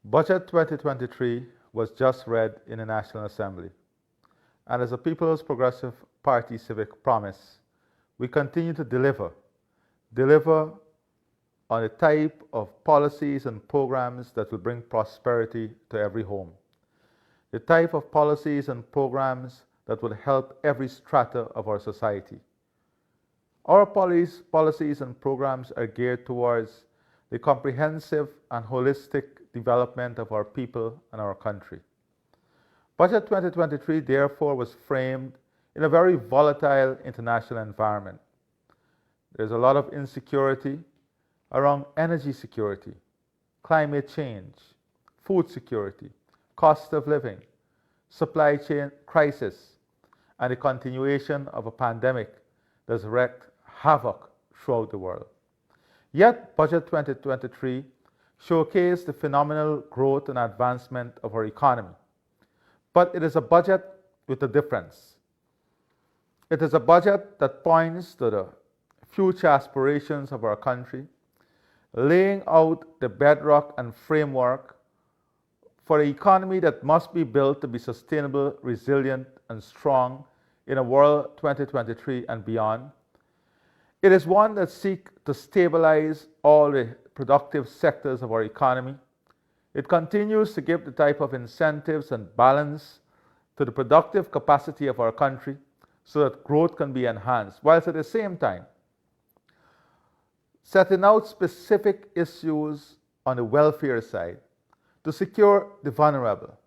Budget 2023 was just read in the National Assembly, and as a People's Progressive Party civic promise, we continue to deliver on the type of policies and programs that will bring prosperity to every home, the type of policies and programs that will help every strata of our society. Our policies and programs are geared towards the comprehensive and holistic development of our people and our country. Budget 2023, therefore, was framed in a very volatile international environment. There's a lot of insecurity around energy security, climate change, food security, cost of living, supply chain crisis, and the continuation of a pandemic that's wreaked havoc throughout the world. Yet, Budget 2023 showcased the phenomenal growth and advancement of our economy. But it is a budget with a difference. It is a budget that points to the future aspirations of our country, laying out the bedrock and framework for an economy that must be built to be sustainable, resilient, and strong in a world 2023 and beyond. It is one that seeks to stabilize all the productive sectors of our economy. It continues to give the type of incentives and balance to the productive capacity of our country so that growth can be enhanced, whilst at the same time setting out specific issues on the welfare side to secure the vulnerable,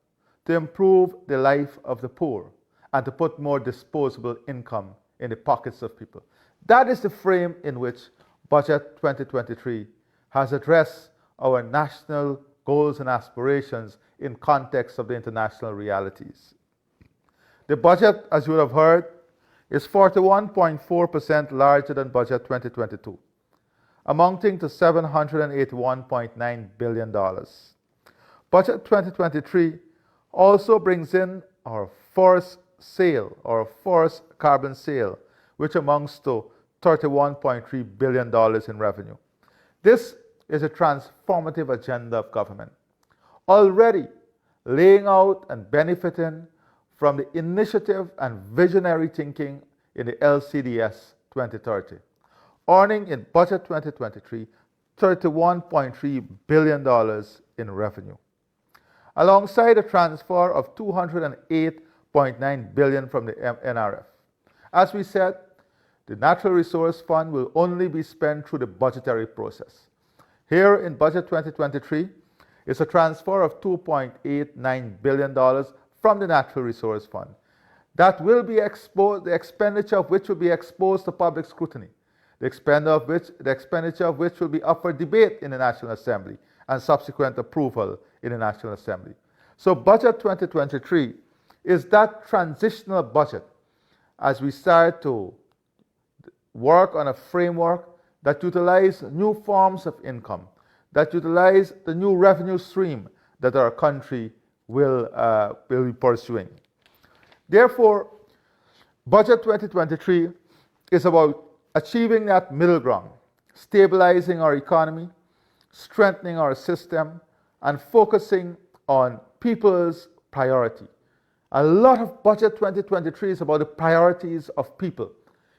to improve the life of the poor, and to put more disposable income in the pockets of people. That is the frame in which Budget 2023 has addressed our national goals and aspirations in context of the international realities. The budget, as you would have heard, is 41.4% larger than Budget 2022, amounting to $781.9 billion. Budget 2023 also brings in our forest carbon sale, which amounts to $31.3 billion in revenue. This is a transformative agenda of government, already laying out and benefiting from the initiative and visionary thinking in the LCDS 2030, earning in Budget 2023 $31.3 billion in revenue, alongside a transfer of $208.9 billion from the NRF. As we said, the Natural Resource Fund will only be spent through the budgetary process. Here in Budget 2023 is a transfer of $2.89 billion from the Natural Resource Fund that will be exposed, the expenditure of which will be exposed to public scrutiny, the expenditure of which will be up for debate in the National Assembly and subsequent approval in the National Assembly. So Budget 2023 is that transitional budget as we start to work on a framework that utilize new forms of income, that utilize the new revenue stream that our country will be pursuing. Therefore, Budget 2023 is about achieving that middle ground, stabilizing our economy, strengthening our system, and focusing on people's priority. A lot of Budget 2023 is about the priorities of people.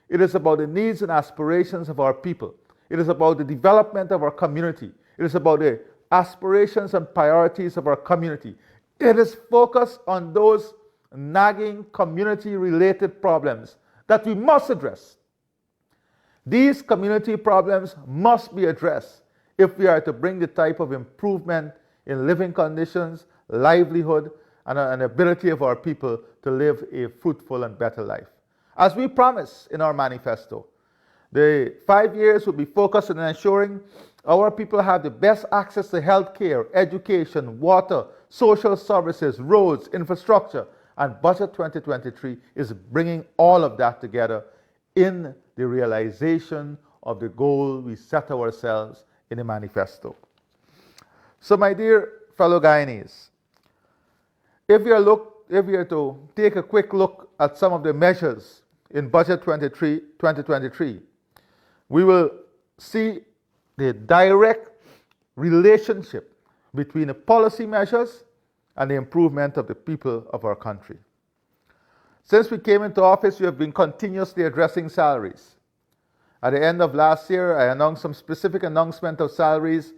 It is about the needs and aspirations of our people. It is about the development of our community. It is about the aspirations and priorities of our community. It is focused on those nagging community-related problems that we must address. These community problems must be addressed if we are to bring the type of improvement in living conditions, livelihood, and an ability of our people to live a fruitful and better life. As we promised in our manifesto, the 5 years will be focused on ensuring our people have the best access to health care, education, water, social services, roads, infrastructure, and Budget 2023 is bringing all of that together in the realization of the goal we set ourselves in the manifesto. So my dear fellow Guyanese, if we are to take a quick look at some of the measures in Budget 2023, we will see the direct relationship between the policy measures and the improvement of the people of our country. Since we came into office, we have been continuously addressing salaries. At the end of last year, I announced some specific announcement of salaries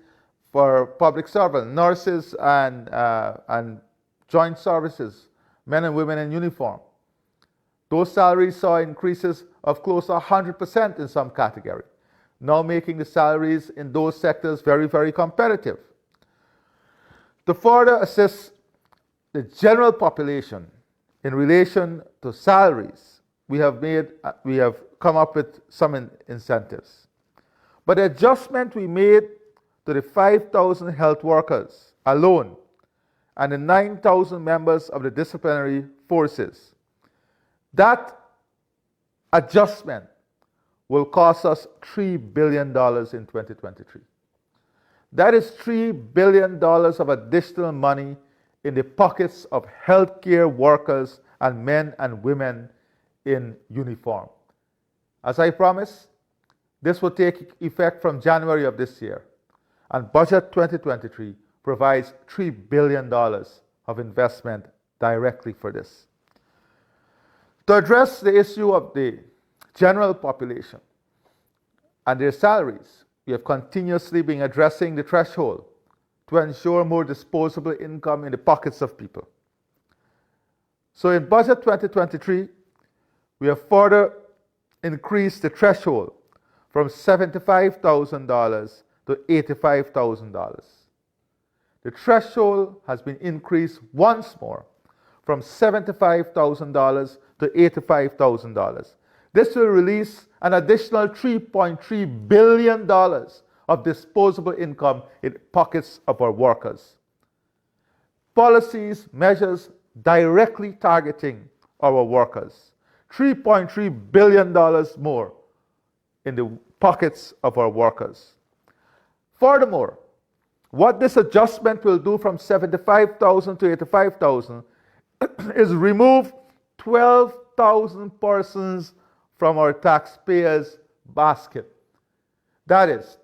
for public servants, nurses, and joint services, men and women in uniform. Those salaries saw increases of close to 100% in some category, now making the salaries in those sectors very, very competitive. To further assist the general population in relation to salaries, we have come up with some incentives. But the adjustment we made to the 5,000 health workers alone and the 9,000 members of the disciplinary forces, that adjustment will cost us $3 billion in 2023. That is $3 billion of additional money in the pockets of healthcare workers and men and women in uniform. As I promised, this will take effect from January of this year, and Budget 2023 provides $3 billion of investment directly for this. To address the issue of the general population and their salaries, we have continuously been addressing the threshold to ensure more disposable income in the pockets of people. So in Budget 2023, we have further increased the threshold from $75,000 to $85,000. The threshold has been increased once more from $75,000 to $85,000. This will release an additional $3.3 billion of disposable income in pockets of our workers. Policies, measures directly targeting our workers. $3.3 billion more in the pockets of our workers. Furthermore, what this adjustment will do from $75,000 to $85,000 is remove 12,000 persons from our taxpayers' basket. That is,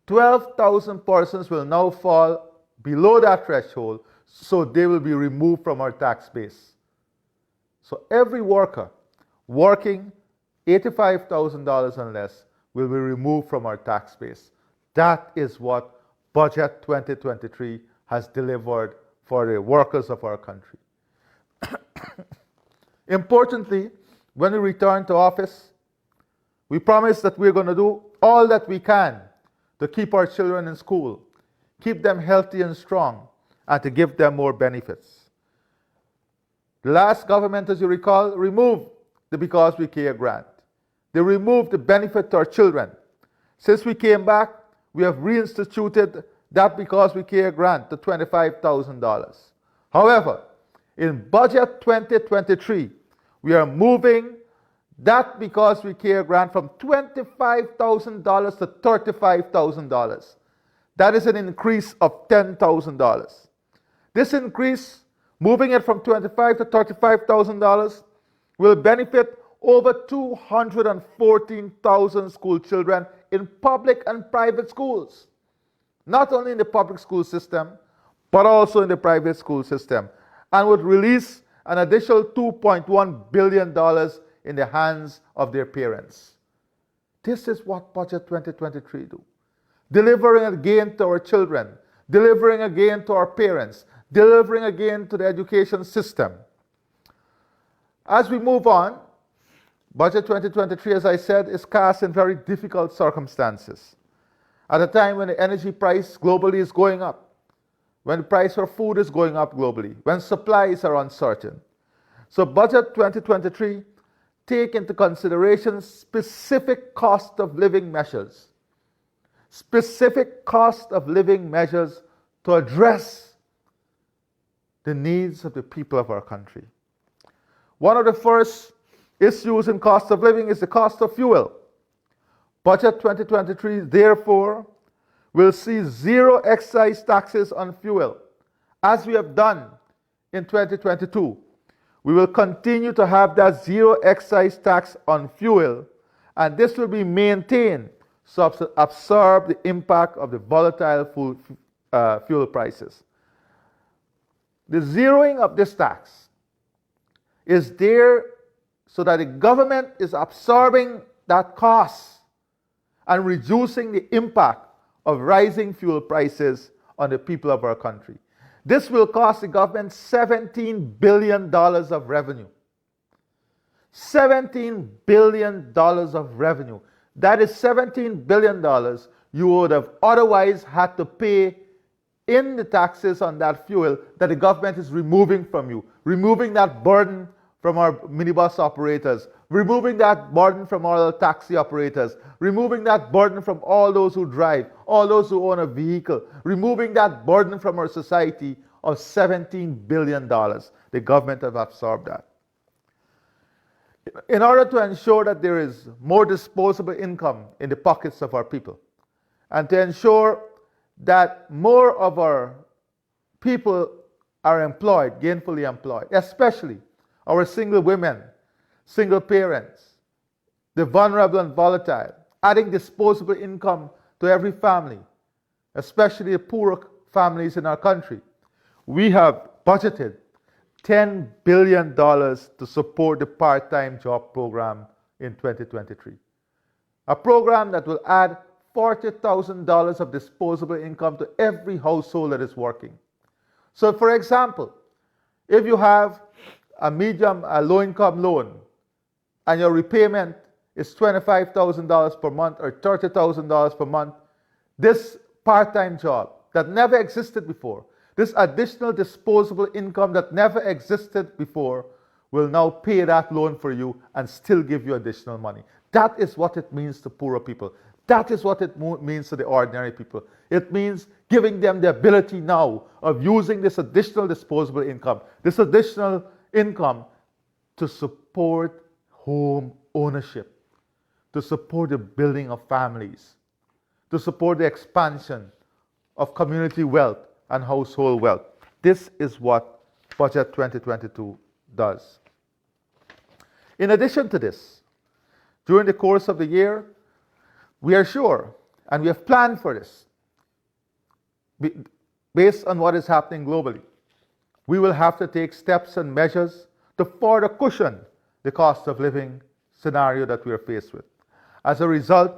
12,000 persons will now fall below that threshold, so they will be removed from our tax base. So every worker working $85,000 and less will be removed from our tax base. That is what Budget 2023 has delivered for the workers of our country. Importantly, when we return to office, we promise that we're going to do all that we can to keep our children in school, keep them healthy and strong, and to give them more benefits. The last government, as you recall, removed the Because We Care grant. They removed the benefit to our children. Since we came back, we have reinstituted that Because We Care grant to $25,000. However, in Budget 2023, we are moving that Because We Care grant from $25,000 to $35,000. That is an increase of $10,000. This increase, moving it from $25,000 to $35,000, will benefit over 214,000 school children in public and private schools. Not only in the public school system, but also in the private school system, and would release an additional $2.1 billion in the hands of their parents. This is what Budget 2023 do. Delivering again to our children, delivering again to our parents, delivering again to the education system. As we move on, Budget 2023, as I said, is cast in very difficult circumstances. At a time when the energy price globally is going up, when the price for food is going up globally, when supplies are uncertain. So Budget 2023 take into consideration specific cost of living measures. Specific cost of living measures to address the needs of the people of our country. One of the first issues in cost of living is the cost of fuel. Budget 2023, therefore, will see zero excise taxes on fuel, as we have done in 2022. We will continue to have that zero excise tax on fuel, and this will be maintained to absorb the impact of the volatile fuel prices. The zeroing of this tax is there so that the government is absorbing that cost and reducing the impact of rising fuel prices on the people of our country. This will cost the government $17 billion of revenue. $17 billion of revenue. That is $17 billion you would have otherwise had to pay in the taxes on that fuel that the government is removing from you, removing that burden from our minibus operators, removing that burden from all taxi operators, removing that burden from all those who drive, all those who own a vehicle, removing that burden from our society of $17 billion. The government have absorbed that. In order to ensure that there is more disposable income in the pockets of our people, and to ensure that more of our people are employed, gainfully employed, especially our single women, single parents, the vulnerable and volatile, adding disposable income to every family, especially the poor families in our country. We have budgeted $10 billion to support the part-time job program in 2023. A program that will add $40,000 of disposable income to every household that is working. So for example, if you have a low-income loan and your repayment is $25,000 per month or $30,000 per month, this part-time job that never existed before, this additional disposable income that never existed before will now pay that loan for you and still give you additional money. That is what it means to poorer people. That is what it means to the ordinary people. It means giving them the ability now of using this additional disposable income, this additional income to support home ownership, to support the building of families, to support the expansion of community wealth and household wealth. This is what Budget 2022 does. In addition to this, during the course of the year, we are sure, and we have planned for this, based on what is happening globally, we will have to take steps and measures to further cushion the cost of living scenario that we are faced with. As a result,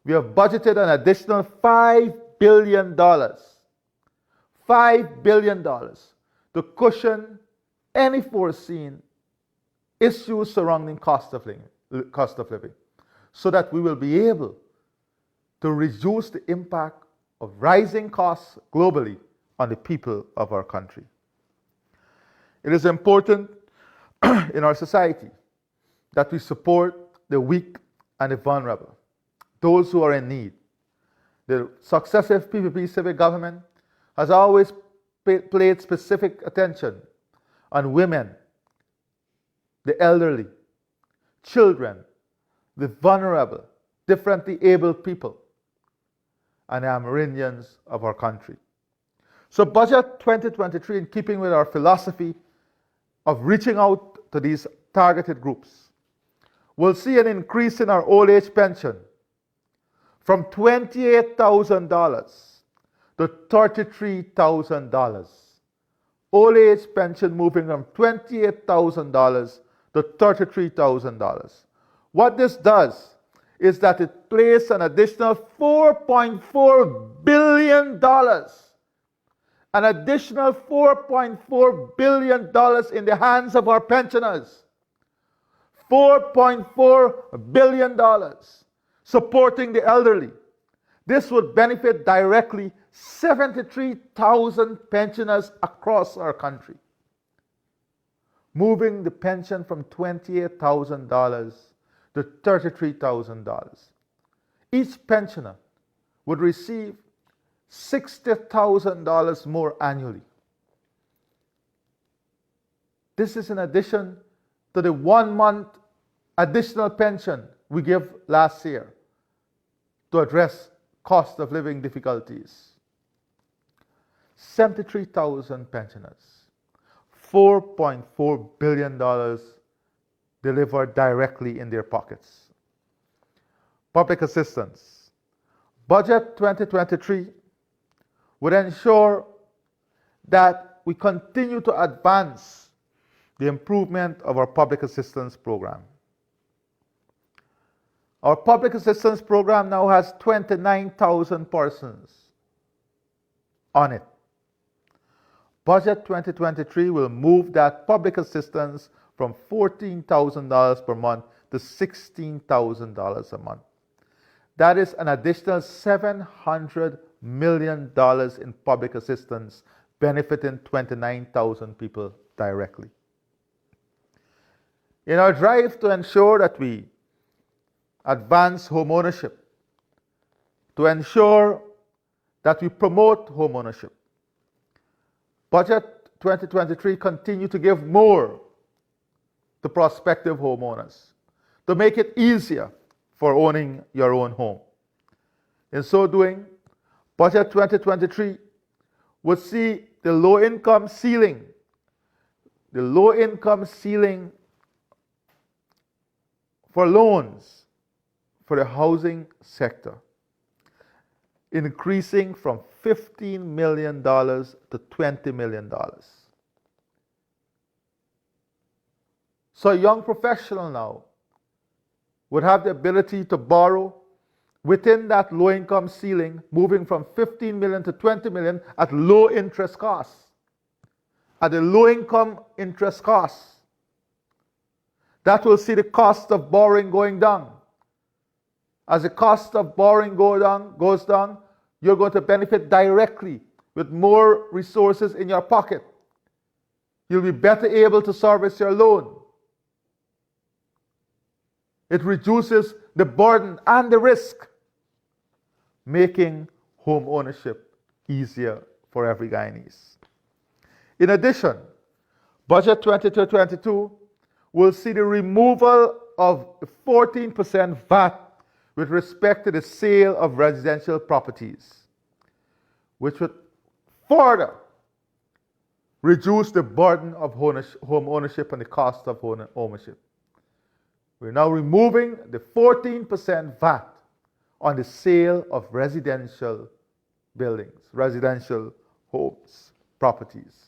we have budgeted an additional $5 billion, $5 billion to cushion any foreseen issues surrounding cost of living, so that we will be able to reduce the impact of rising costs globally on the people of our country. It is important in our society that we support the weak and the vulnerable, those who are in need. The successive PPP civic government has always paid specific attention on women, the elderly, children, the vulnerable, differently abled people, and the Amerindians of our country. So Budget 2023, in keeping with our philosophy of reaching out to these targeted groups, will see an increase in our old age pension from $28,000 to $33,000. Old age pension moving from $28,000 to $33,000. What this does is that it places an additional $4.4 billion, an additional $4.4 billion in the hands of our pensioners. $4.4 billion supporting the elderly. This would benefit directly 73,000 pensioners across our country, moving the pension from $28,000 to $33,000. Each pensioner would receive $60,000 more annually. This is in addition to the 1 month additional pension we gave last year to address cost of living difficulties. 73,000 pensioners, $4.4 billion delivered directly in their pockets. Public assistance. Budget 2023 would ensure that we continue to advance the improvement of our public assistance program. Our public assistance program now has 29,000 persons on it. Budget 2023 will move that public assistance from $14,000 per month to $16,000 a month. That is an additional $700 million in public assistance benefiting 29,000 people directly. In our drive to ensure that we advance home ownership, to ensure that we promote home ownership, Budget 2023 continue to give more to prospective homeowners, to make it easier for owning your own home. In so doing, Budget 2023 would see the low-income ceiling for loans for the housing sector increasing from $15 million to $20 million. So a young professional now would have the ability to borrow within that low-income ceiling, moving from $15 million to $20 million at low interest costs. At a low-income interest costs. That will see the cost of borrowing going down. As the cost of borrowing goes down, you're going to benefit directly with more resources in your pocket. You'll be better able to service your loan. It reduces the burden and the risk, making home ownership easier for every Guyanese. In addition, Budget 2022 will see the removal of 14% VAT with respect to the sale of residential properties, which would further reduce the burden of home ownership and the cost of home ownership. We're now removing the 14% VAT on the sale of residential buildings, residential homes, properties.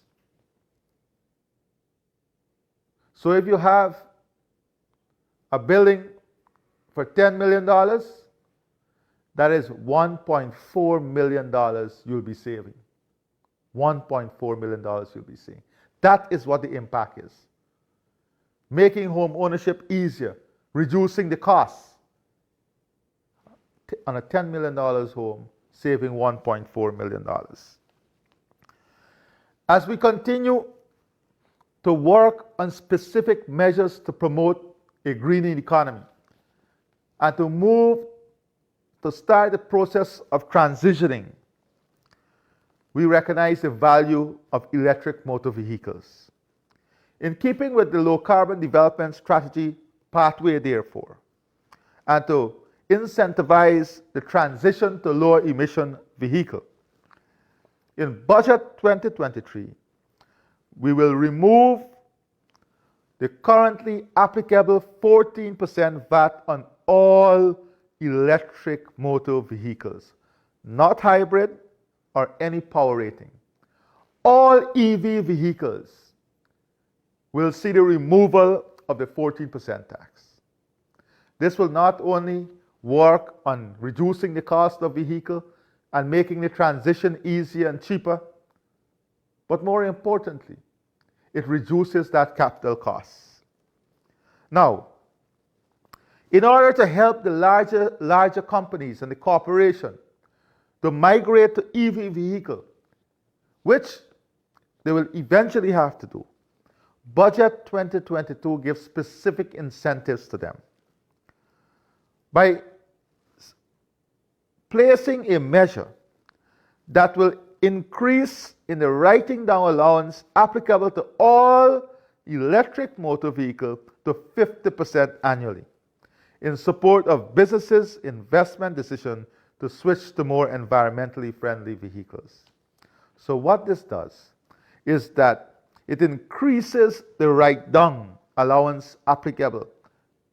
So if you have a building for $10 million, that is $1.4 million you'll be saving. $1.4 million you'll be saving. That is what the impact is. Making home ownership easier, reducing the costs. On a $10 million home, saving $1.4 million. As we continue to work on specific measures to promote a greening economy and to start the process of transitioning, we recognize the value of electric motor vehicles. In keeping with the low carbon development strategy pathway, therefore, and to incentivize the transition to lower emission vehicle, in Budget 2023, we will remove the currently applicable 14% VAT on all electric motor vehicles, not hybrid or any power rating. All EV vehicles will see the removal of the 14% tax. This will not only work on reducing the cost of vehicle and making the transition easier and cheaper, but more importantly, it reduces that capital cost. Now, in order to help the larger companies and the corporation to migrate to EV vehicle, which they will eventually have to do, Budget 2022 gives specific incentives to them. By placing a measure that will increase in the writing down allowance applicable to all electric motor vehicles to 50% annually in support of businesses' investment decision to switch to more environmentally friendly vehicles. So what this does is that it increases the write-down allowance applicable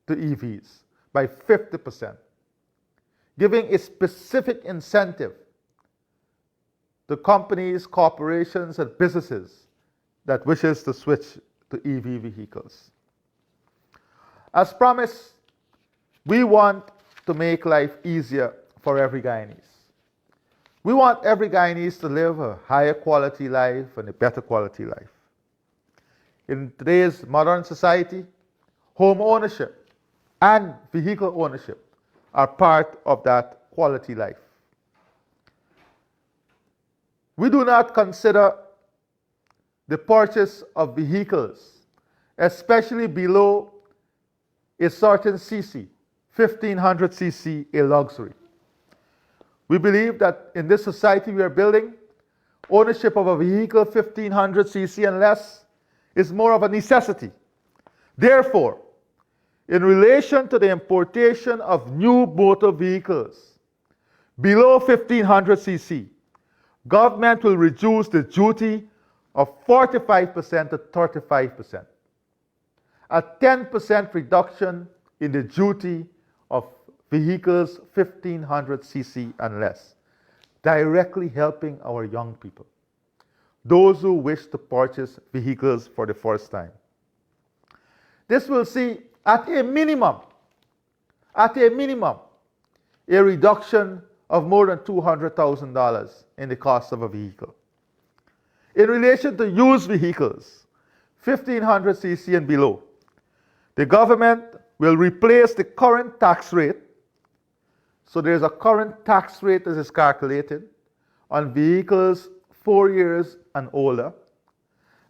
to EVs by 50%, giving a specific incentive to companies, corporations, and businesses that wishes to switch to EV vehicles. As promised, we want to make life easier for every Guyanese. We want every Guyanese to live a higher quality life and a better quality life. In today's modern society, home ownership and vehicle ownership are part of that quality life. We do not consider the purchase of vehicles, especially below a certain cc, 1500 cc, a luxury. We believe that in this society we are building, ownership of a vehicle 1500 cc and less is more of a necessity. Therefore, in relation to the importation of new motor vehicles below 1500 cc, government will reduce the duty of 45% to 35%. A 10% reduction in the duty of vehicles 1500 cc and less, directly helping our young people, those who wish to purchase vehicles for the first time. This will see at a minimum, a reduction of more than $200,000 in the cost of a vehicle. In relation to used vehicles, 1500 cc and below, the government will replace the current tax rate. So there's a current tax rate that is calculated on vehicles 4 years and older.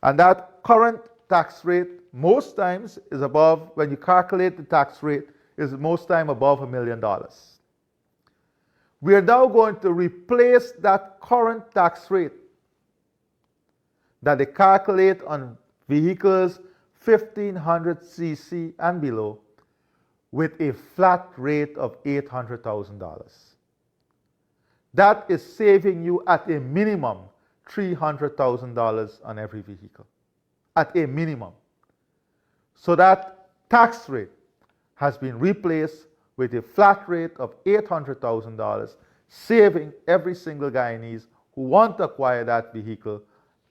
And that current tax rate most times is above, when you calculate the tax rate, is most time above $1 million. We are now going to replace that current tax rate that they calculate on vehicles 1500 cc and below with a flat rate of $800,000. That is saving you at a minimum $300,000 on every vehicle. At a minimum. So that tax rate has been replaced with a flat rate of $800,000, saving every single Guyanese who want to acquire that vehicle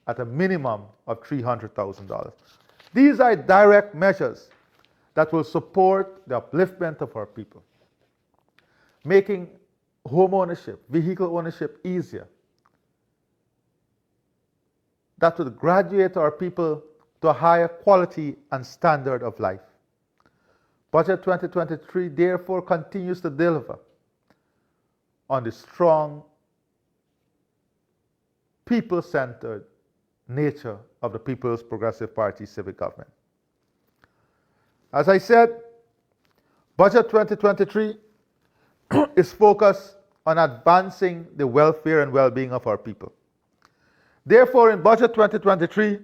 at a minimum of $300,000. These are direct measures that will support the upliftment of our people, making home ownership, vehicle ownership easier. That will graduate our people to a higher quality and standard of life. Budget 2023 therefore continues to deliver on the strong, people-centered nature of the People's Progressive Party civic government. As I said, Budget 2023 is focused on advancing the welfare and well-being of our people. Therefore, in Budget 2023,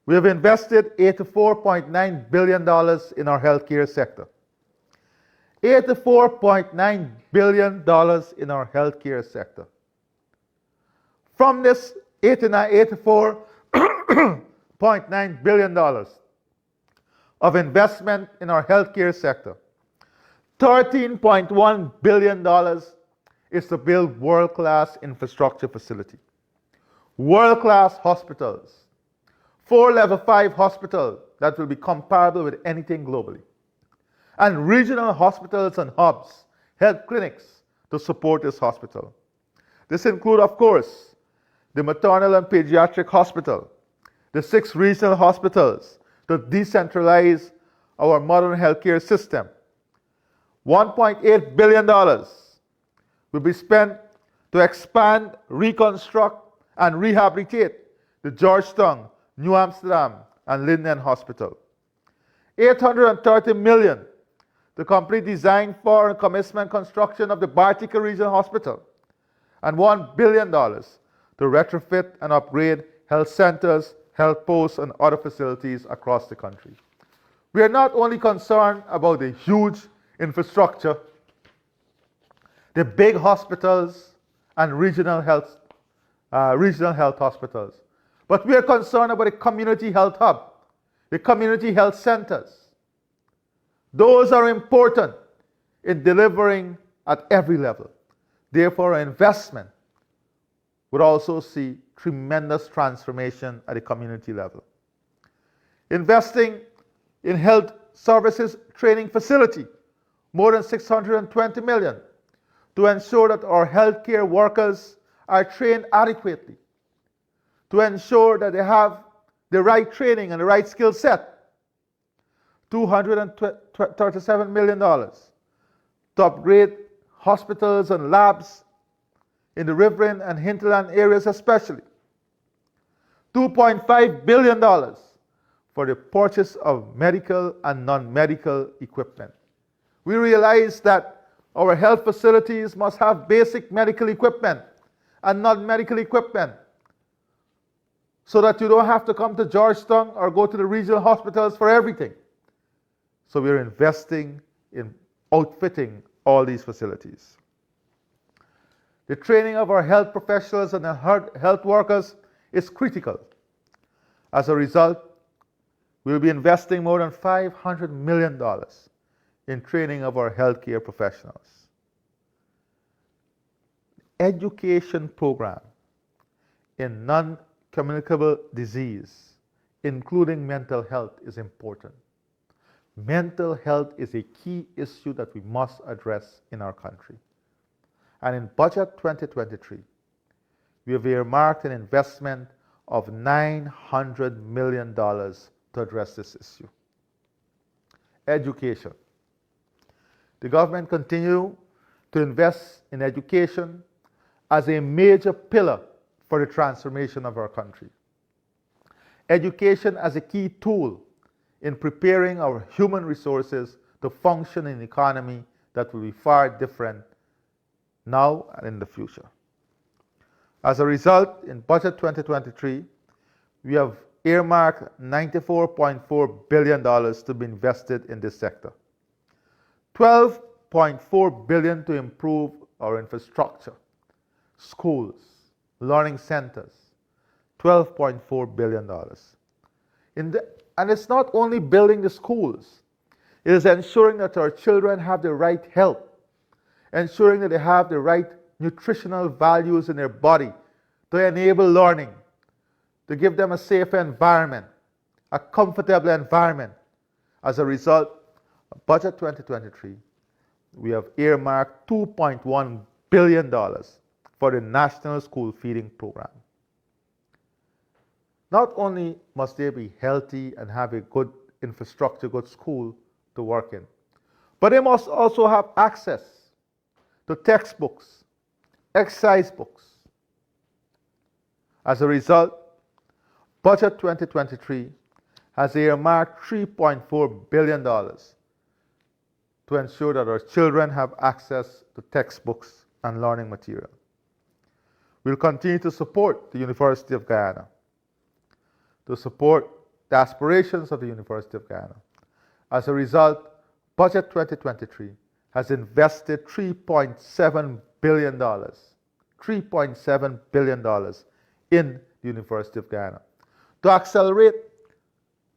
we have invested $84.9 billion in our healthcare sector. $84.9 billion in our healthcare sector. From this $84.9 billion of investment in our healthcare sector, $13.1 billion is to build world-class infrastructure facility, world-class hospitals, 4 level 5 hospitals that will be comparable with anything globally, and regional hospitals and hubs, health clinics to support this hospital. This includes, of course, the maternal and pediatric hospital, the 6 regional hospitals to decentralize our modern healthcare system. $1.8 billion will be spent to expand, reconstruct, and rehabilitate the Georgetown, New Amsterdam, and Linden Hospital. $830 million to complete design for and commencement construction of the Bartica Regional Hospital, and $1 billion to retrofit and upgrade health centers, health posts, and other facilities across the country. We are not only concerned about the huge infrastructure, the big hospitals and regional health hospitals, but we are concerned about the community health hub, the community health centers. Those are important in delivering at every level. Therefore, our investment would also see tremendous transformation at the community level. Investing in health services training facility, more than $620 million, to ensure that our healthcare workers are trained adequately, to ensure that they have the right training and the right skill set. $237 million to upgrade hospitals and labs in the riverine and hinterland areas especially. $2.5 billion for the purchase of medical and non-medical equipment. We realize that our health facilities must have basic medical equipment and non-medical equipment so that you don't have to come to Georgetown or go to the regional hospitals for everything. So we're investing in outfitting all these facilities. The training of our health professionals and health workers is critical. As a result, we'll be investing more than $500 million in training of our healthcare professionals. Education program in non-communicable disease, including mental health, is important. Mental health is a key issue that we must address in our country. And in Budget 2023, we have earmarked an investment of $900 million to address this issue. Education. The government continues to invest in education as a major pillar for the transformation of our country. Education as a key tool in preparing our human resources to function in an economy that will be far different now and in the future. As a result, in Budget 2023, we have earmarked $94.4 billion to be invested in this sector. $12.4 billion to improve our infrastructure, schools, learning centers, $12.4 billion. And it's not only building the schools, it is ensuring that our children have the right health, ensuring that they have the right nutritional values in their body to enable learning, to give them a safe environment, a comfortable environment. As a result, Budget 2023, we have earmarked $2.1 billion for the National School Feeding Program. Not only must they be healthy and have a good infrastructure, good school to work in, but they must also have access to textbooks, exercise books. As a result, Budget 2023 has earmarked $3.4 billion to ensure that our children have access to textbooks and learning material. We'll continue to support the University of Guyana, to support the aspirations of the University of Guyana. As a result, Budget 2023 has invested $3.7 billion in the University of Guyana to accelerate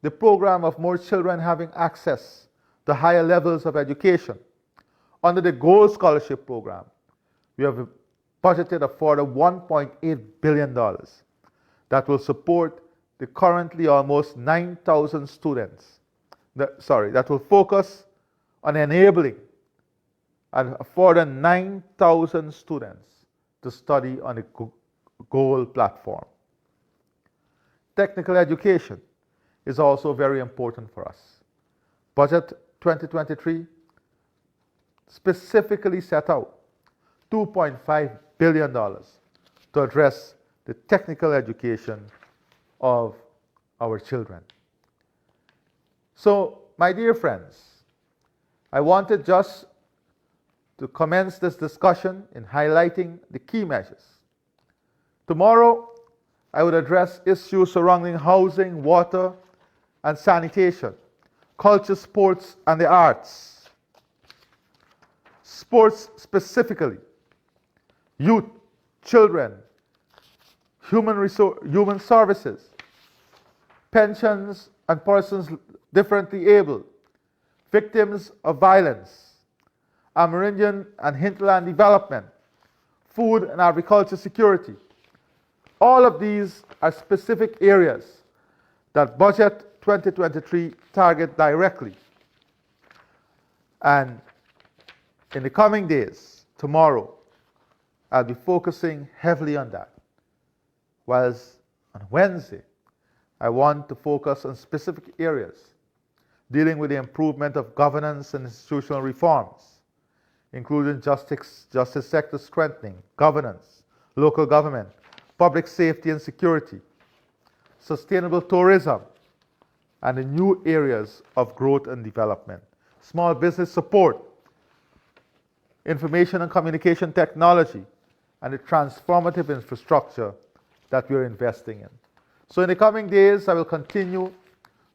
the program of more children having access to higher levels of education. Under the Gold Scholarship Program, we have budgeted a further $1.8 billion that will support the currently almost 9,000 students, that will focus on enabling and a further 9,000 students to study on the Gold platform. Technical education is also very important for us. Budget 2023 specifically set out $2.5 billion to address the technical education of our children. So, my dear friends, I wanted just to commence this discussion in highlighting the key measures. Tomorrow, I would address issues surrounding housing, water, and sanitation, culture, sports, and the arts. Sports specifically, youth, children, human services, pensions and persons differently able, victims of violence, Amerindian and hinterland development, food and agriculture security, All of these are specific areas that Budget 2023 target directly. And in the coming days, tomorrow, I'll be focusing heavily on that. Whilst on Wednesday, I want to focus on specific areas dealing with the improvement of governance and institutional reforms, including justice sector strengthening, governance, local government, public safety and security, sustainable tourism, and the new areas of growth and development, small business support, information and communication technology, and the transformative infrastructure that we're investing in. So in the coming days, I will continue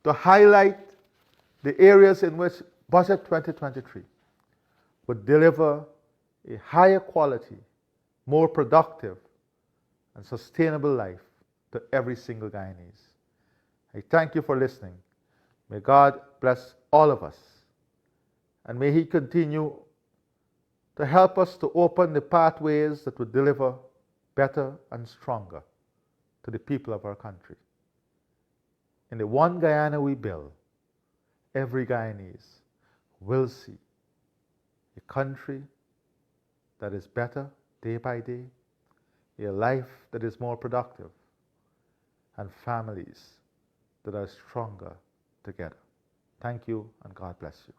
to highlight the areas in which Budget 2023 would deliver a higher quality, more productive, and sustainable life to every single Guyanese. I thank you for listening. May God bless all of us, and may He continue to help us to open the pathways that would deliver better and stronger to the people of our country. In the one Guyana we build, every Guyanese will see a country that is better day by day, a life that is more productive, and families that are stronger together. Thank you, and God bless you.